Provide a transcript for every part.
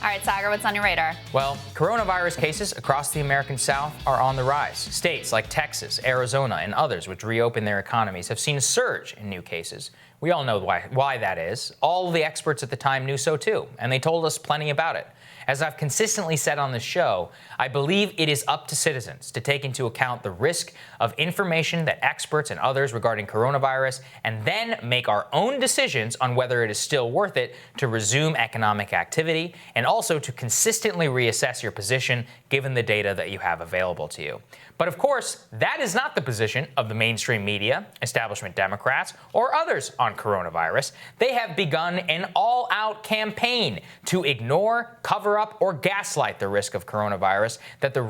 All right, Saagar, what's on your radar? Well, coronavirus cases across the American South are on the rise. States like Texas, Arizona, and others which reopen their economies have seen a surge in new cases. We all know why that is. All of the experts at the time knew so too, and they told us plenty about it. As I've consistently said on this show, I believe it is up to citizens to take into account the risk of information that experts and others regarding coronavirus, and then make our own decisions on whether it is still worth it to resume economic activity, and also to consistently reassess your position given the data that you have available to you. But of course, that is not the position of the mainstream media, establishment Democrats, or others on coronavirus. They have begun an all-out campaign to ignore, cover up, or gaslight the risk of coronavirus that the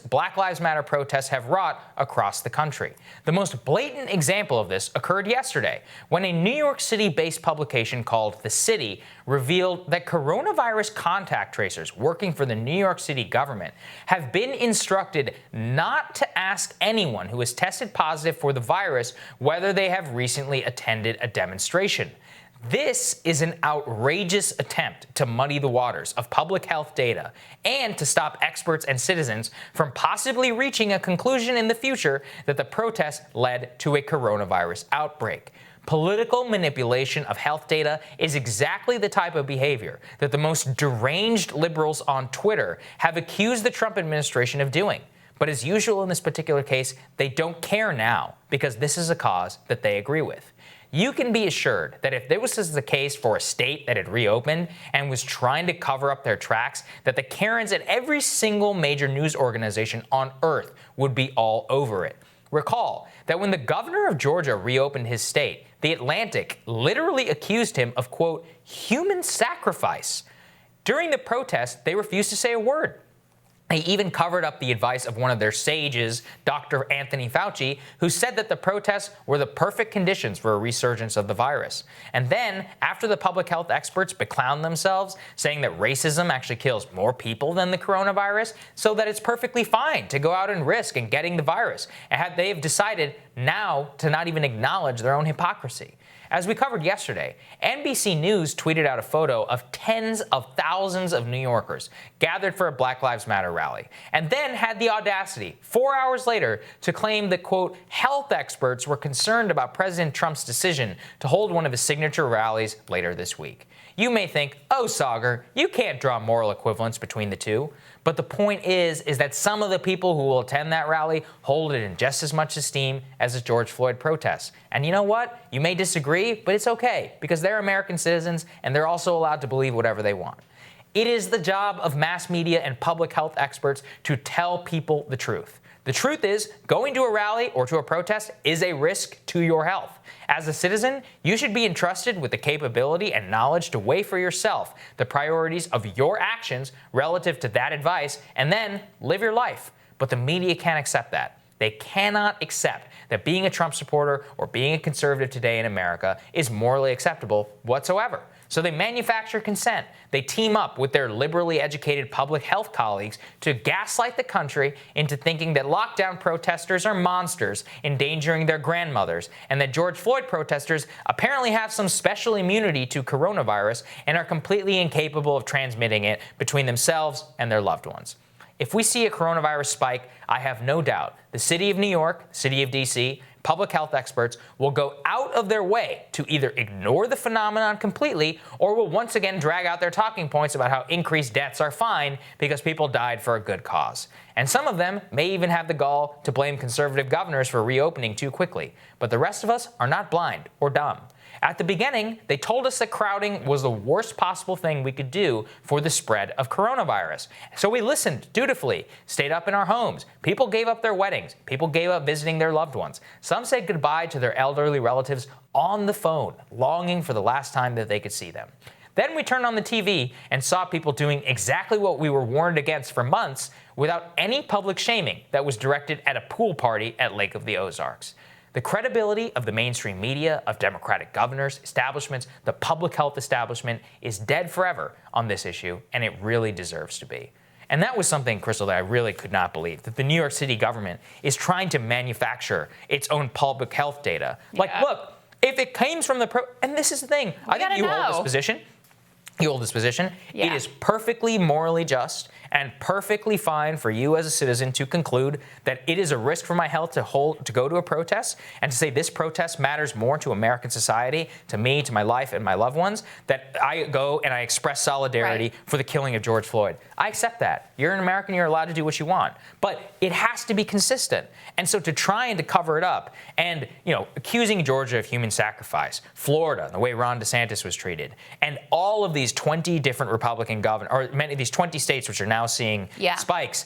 Black Lives Matter protests have wrought across the country. The most blatant example of this occurred yesterday when a New York City-based publication called The City revealed that coronavirus contact tracers working for the New York City government have been instructed not to ask anyone who has tested positive for the virus whether they have recently attended a demonstration. This is an outrageous attempt to muddy the waters of public health data and to stop experts and citizens from possibly reaching a conclusion in the future that the protests led to a coronavirus outbreak. Political manipulation of health data is exactly the type of behavior that the most deranged liberals on Twitter have accused the Trump administration of doing. But as usual in this particular case, they don't care now because this is a cause that they agree with. You can be assured that if this was the case for a state that had reopened and was trying to cover up their tracks, that the Karens at every single major news organization on earth would be all over it. Recall that when the governor of Georgia reopened his state, The Atlantic literally accused him of, quote, human sacrifice. During the protest, they refused to say a word. They even covered up the advice of one of their sages, Dr. Anthony Fauci, who said that the protests were the perfect conditions for a resurgence of the virus. And then, after the public health experts beclowned themselves, saying that racism actually kills more people than the coronavirus, so that it's perfectly fine to go out and risk in getting the virus, and they have decided now to not even acknowledge their own hypocrisy. As we covered yesterday, NBC News tweeted out a photo of tens of thousands of New Yorkers gathered for a Black Lives Matter rally, and then had the audacity, 4 hours later, to claim that, quote, health experts were concerned about President Trump's decision to hold one of his signature rallies later this week. You may think, oh, Saagar, you can't draw moral equivalence between the two. But the point is that some of the people who will attend that rally hold it in just as much esteem as the George Floyd protests. And you know what? You may disagree, but it's okay, because they're American citizens and they're also allowed to believe whatever they want. It is the job of mass media and public health experts to tell people the truth. The truth is, going to a rally or to a protest is a risk to your health. As a citizen, you should be entrusted with the capability and knowledge to weigh for yourself the priorities of your actions relative to that advice, and then live your life. But the media can't accept that. They cannot accept that being a Trump supporter or being a conservative today in America is morally acceptable whatsoever. So they manufacture consent. They team up with their liberally educated public health colleagues to gaslight the country into thinking that lockdown protesters are monsters endangering their grandmothers, and that George Floyd protesters apparently have some special immunity to coronavirus and are completely incapable of transmitting it between themselves and their loved ones. If we see a coronavirus spike, I have no doubt the city of New York, city of D.C., public health experts will go out of their way to either ignore the phenomenon completely or will once again drag out their talking points about how increased deaths are fine because people died for a good cause. And some of them may even have the gall to blame conservative governors for reopening too quickly. But the rest of us are not blind or dumb. At the beginning, they told us that crowding was the worst possible thing we could do for the spread of coronavirus. So we listened dutifully, stayed up in our homes. People gave up their weddings. People gave up visiting their loved ones. Some said goodbye to their elderly relatives on the phone, longing for the last time that they could see them. Then we turned on the TV and saw people doing exactly what we were warned against for months without any public shaming that was directed at a pool party at Lake of the Ozarks. The credibility of the mainstream media, of Democratic governors, establishments, the public health establishment is dead forever on this issue, and it really deserves to be. And that was something, Crystal, that I really could not believe, that the New York City government is trying to manufacture its own public health data. Yeah. Like, look, if it came from and this is the thing, I think you hold this position. he holds this position. Yeah. It is perfectly morally just and perfectly fine for you as a citizen to conclude that it is a risk for my health to go to a protest and to say this protest matters more to American society, to me, to my life and my loved ones, that I go and I express solidarity for the killing of George Floyd. I accept that. You're an American, you're allowed to do what you want. But it has to be consistent. And so to try and to cover it up and, accusing Georgia of human sacrifice, Florida, the way Ron DeSantis was treated, and all of these 20 different Republican governors, or many of these 20 states which are now seeing spikes,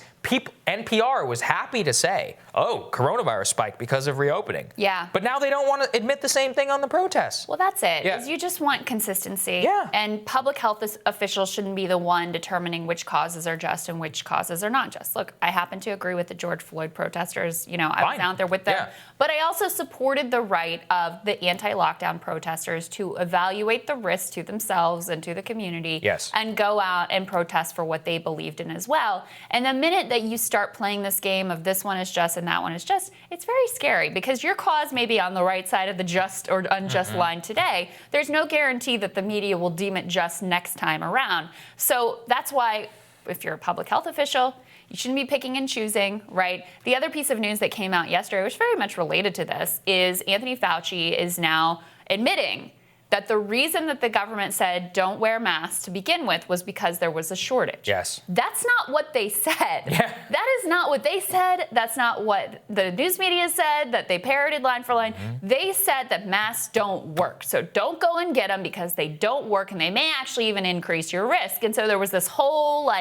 NPR was happy to say, coronavirus spike because of reopening. Yeah. But now they don't want to admit the same thing on the protests. Well, that's it. Yeah. Is you just want consistency. Yeah. And public health officials shouldn't be the one determining which causes are just and which causes are not just. Look, I happen to agree with the George Floyd protesters. I was out there with them. Yeah. But I also supported the right of the anti-lockdown protesters to evaluate the risks to themselves and to the community. Yes. And go out and protest for what they believed in as well. And the minute that you start playing this game of this one is just and that one is just, it's very scary because your cause may be on the right side of the just or unjust line today. There's no guarantee that the media will deem it just next time around. So that's why if you're a public health official, you shouldn't be picking and choosing, right? The other piece of news that came out yesterday, which very much related to this, is Anthony Fauci is now admitting that the reason that the government said don't wear masks to begin with was because there was a shortage. Yes. That's not what they said. Yeah. That is not what they said. That's not what the news media said, that they parroted line for line. They said that masks don't work. So don't go and get them because they don't work and they may actually even increase your risk. And so there was this whole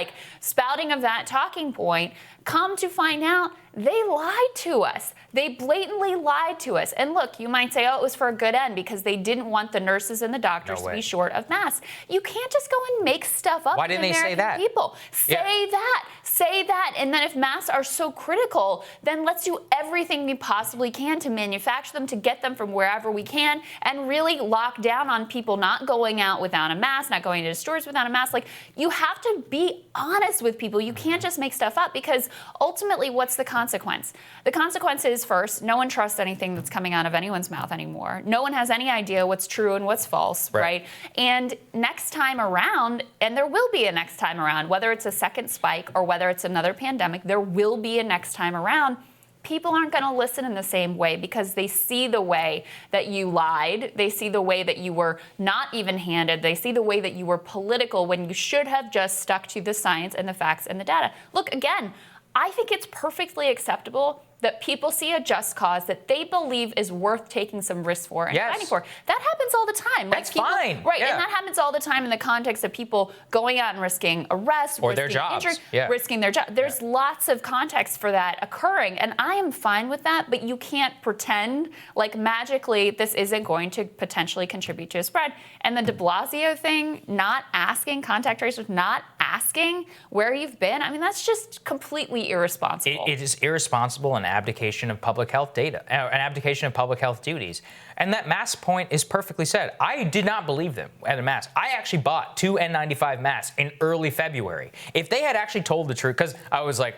spouting of that talking point. Come to find out, they lied to us. They blatantly lied to us. And look, you might say, it was for a good end because they didn't want the nurses and the doctors to be short of masks. You can't just go and make stuff up. Why didn't they say that? People say that. And then if masks are so critical, then let's do everything we possibly can to manufacture them, to get them from wherever we can, and really lock down on people not going out without a mask, not going to stores without a mask. You have to be honest with people. You can't just make stuff up because ultimately, what's the consequence? The consequence is, first, no one trusts anything that's coming out of anyone's mouth anymore. No one has any idea what's true and what's false, right? And next time around, and there will be a next time around, whether it's a second spike or whether it's another pandemic, there will be a next time around. People aren't going to listen in the same way because they see the way that you lied. They see the way that you were not even-handed. They see the way that you were political when you should have just stuck to the science and the facts and the data. Look, again, I think it's perfectly acceptable that people see a just cause that they believe is worth taking some risks for and fighting for. That happens all the time. That's fine. Right, and that happens all the time in the context of people going out and risking arrest, or risking their jobs, injury, risking their job. There's lots of context for that occurring, and I am fine with that, but you can't pretend like magically this isn't going to potentially contribute to a spread. And the de Blasio thing, not asking, contact tracers, not asking where you've been, I mean, that's just completely irresponsible. It is irresponsible and abdication of public health data, an abdication of public health duties. And that mask point is perfectly said. I did not believe them at a mask. I actually bought 2 N95 masks in early February. If they had actually told the truth, because I was like,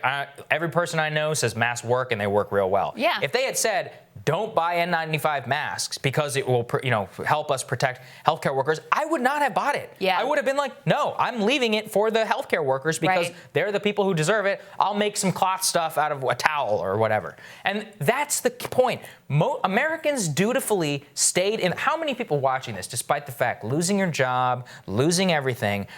every person I know says masks work and they work real well. Yeah. If they had said, don't buy N95 masks because it will, help us protect healthcare workers, I would not have bought it. Yeah. I would have been like, no, I'm leaving it for the healthcare workers because they're the people who deserve it. I'll make some cloth stuff out of a towel or whatever. And that's the point. Americans dutifully stayed in. How many people watching this, despite the fact losing your job, losing everything,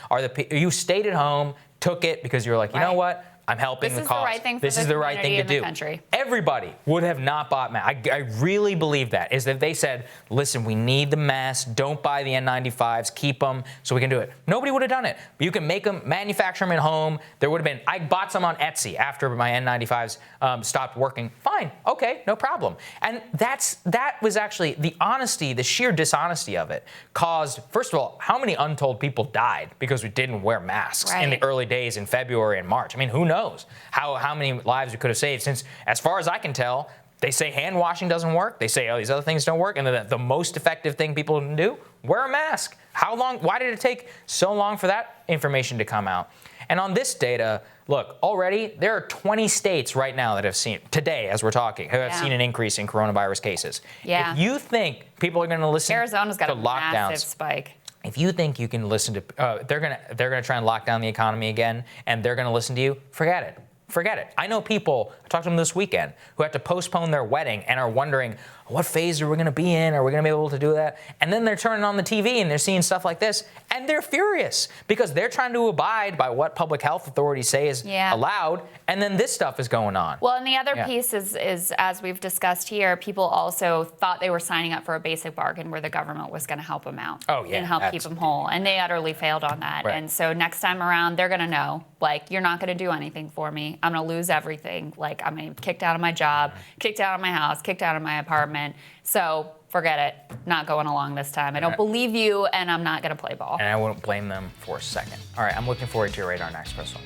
you stayed at home, took it because you were like, you know what? I'm helping the cause. This is the right thing for this is the right thing to do. Country. Everybody would have not bought masks. I really believe that, is that they said, listen, we need the masks. Don't buy the N95s. Keep them so we can do it. Nobody would have done it. You can make them, manufacture them at home. There would have been, I bought some on Etsy after my N95s stopped working. Fine. Okay. No problem. And that was actually the honesty, the sheer dishonesty of it caused, first of all, how many untold people died because we didn't wear masks in the early days in February and March? I mean, who knows how many lives we could have saved, since, as far as I can tell, they say hand washing doesn't work. They say, these other things don't work. And the most effective thing people can do, wear a mask. How long? Why did it take so long for that information to come out? And on this data, look, already there are 20 states right now that have seen, today as we're talking, who have seen an increase in coronavirus cases. Yeah. If you think people are going to listen Arizona's got to a lockdowns, massive spike. if you think you can listen to, they're gonna try and lock down the economy again, and they're gonna listen to you, forget it. Forget it. I know people, I talked to them this weekend, who had to postpone their wedding and are wondering, what phase are we going to be in? Are we going to be able to do that? And then they're turning on the TV and they're seeing stuff like this, and they're furious because they're trying to abide by what public health authorities say is allowed, and then this stuff is going on. Well, and the other piece is, as we've discussed here, people also thought they were signing up for a basic bargain where the government was going to help them out and help keep them whole, and they utterly failed on that. Right. And so next time around, they're going to know, like, you're not going to do anything for me. I'm going to lose everything. Like, I'm going to be kicked out of my job, kicked out of my house, kicked out of my apartment. So forget it. Not going along this time. I don't believe you, and I'm not going to play ball. And I wouldn't blame them for a second. All right, I'm looking forward to your radar next, Crystal.